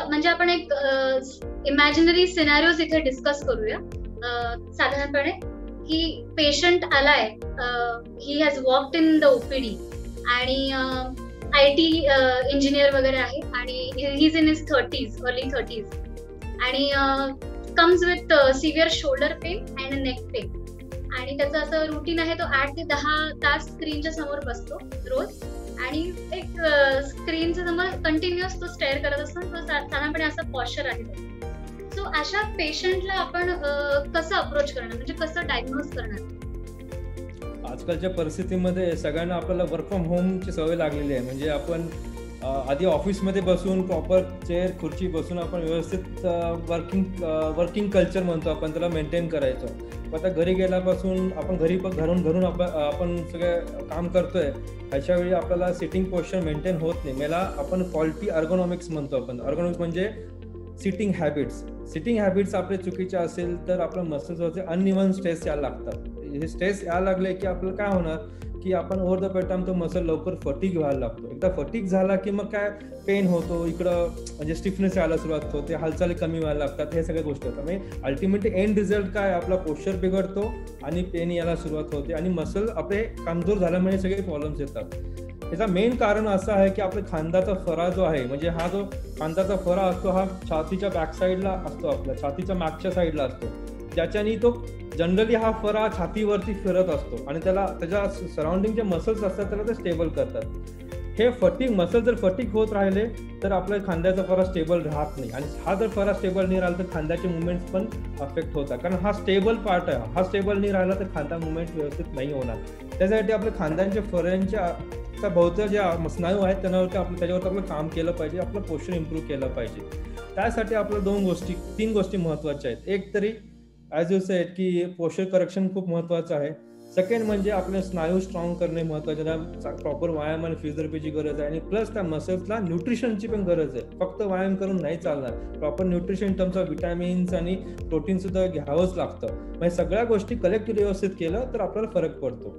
म्हणजे आपण एक इमॅजिनरी सिनॅरिओज इथे डिस्कस करूया. साधारणपणे की पेशंट आलाय, he has walked in the OPD आणि IT इंजिनियर वगैरे आहे आणि he is in his 30s, early 30s आणि comes with severe shoulder pain and neck pain. आणि त्याचं असं रुटीन आहे, तो 8 ते 10 तास स्क्रीनच्या समोर बसतो रोज आणि एक स्क्रीनच्या समोर कंटिन्युअस तो स्टेअर करत असतो. तो साधारणपणे असा पॉश्चर आहे. सो अशा पेशंटला आपण कसं अप्रोच करणार, म्हणजे कसं डायग्नोज करणार? आजकालच्या परिस्थितीमध्ये सगळ्यांना आपल्याला वर्क फ्रॉम होमची सवय लागलेली आहे. म्हणजे आपण आधी ऑफिसमध्ये बसून प्रॉपर चेअर खुर्ची बसून आपण व्यवस्थित वर्किंग कल्चर म्हणतो आपण, त्याला मेंटेन करायचं. आता घरी गेल्यापासून आपण घरून आपण सगळं काम करतोय, अशा वेळी आपल्याला सिटिंग पोस्चर मेंटेन होत नाही. मला आपण क्वालिटी अर्गोनॉमिक्स म्हणतो आपण. अर्गोनॉमिक्स म्हणजे सिटिंग हॅबिट्स आपले चुकीचे असेल तर आपल्या मसल्सवरचे अनइव्हन स्ट्रेस यायला लागतात. हे स्ट्रेस यायला लागले की आपल्याला काय होणार की आपण ओव्हर द टाइम तो मसल लवकर फटीग व्हायला लागतो. एकदा फटीग झाला की मग काय पेन होतो, इकडं म्हणजे स्टिफनेस यायला सुरुवात होते, हालचाली कमी व्हायला लागतात, हे सगळ्या गोष्टी होतात. म्हणजे अल्टिमेटली एंड रिझल्ट काय, आपला पोश्चर बिघडतो आणि पेन यायला सुरुवात होते आणि मसल आपले कमजोर झाल्यामुळे सगळे प्रॉब्लेम्स येतात. त्याचा मेन कारण असं आहे की आपल्या खांद्याचा फरा जो आहे, म्हणजे हा जो खांद्याचा फरा असतो हा छातीच्या बॅक साईडला असतो, आपल्या छातीच्या मागच्या साईडला असतो, ज्याच्यानी तो जनरली हा फरा छातीवरती फिरत असतो आणि त्याच्या सराउंडिंग जे मसल्स असतात त्याला ते स्टेबल करतात. हे फटीग मसल जर फटीग होत राहिले तर आपल्या खांद्याचा फरा स्टेबल राहत नाही आणि हा जर फरा स्टेबल नाही राहिला तर खांद्याचे मुवमेंट्स पण अफेक्ट होतात. कारण हा स्टेबल पार्ट आहे, हा स्टेबल नाही राहिला तर खांदा मुवमेंट व्यवस्थित नाही होणार. त्यासाठी आपल्या खांद्यांच्या फऱ्यांच्या भोवत्या ज्या स्नायू आहेत त्याच्यावरती आपलं काम केलं पाहिजे, आपलं पोश्चर इम्प्रूव्ह केलं पाहिजे. त्यासाठी आपल्या 3 गोष्टी महत्त्वाच्या आहेत. एक तरी ॲज यू सेड की पोश्चर करेक्शन खूप महत्त्वाचं आहे. सेकंड म्हणजे आपले स्नायू स्ट्रॉंग करणे महत्त्वाचे, त्याला प्रॉपर व्यायाम आणि फिजिओथेरपीची गरज आहे आणि प्लस त्या मसल्सला न्यूट्रिशनची पण गरज आहे. फक्त व्यायाम करून नाही चालणार, proper nutrition terms of vitamins आणि प्रोटीन सुद्धा घ्यावंच लागतं. म्हणजे सगळ्या गोष्टी कलेक्टिव्ह व्यवस्थित केलं तर आपल्याला फरक पडतो.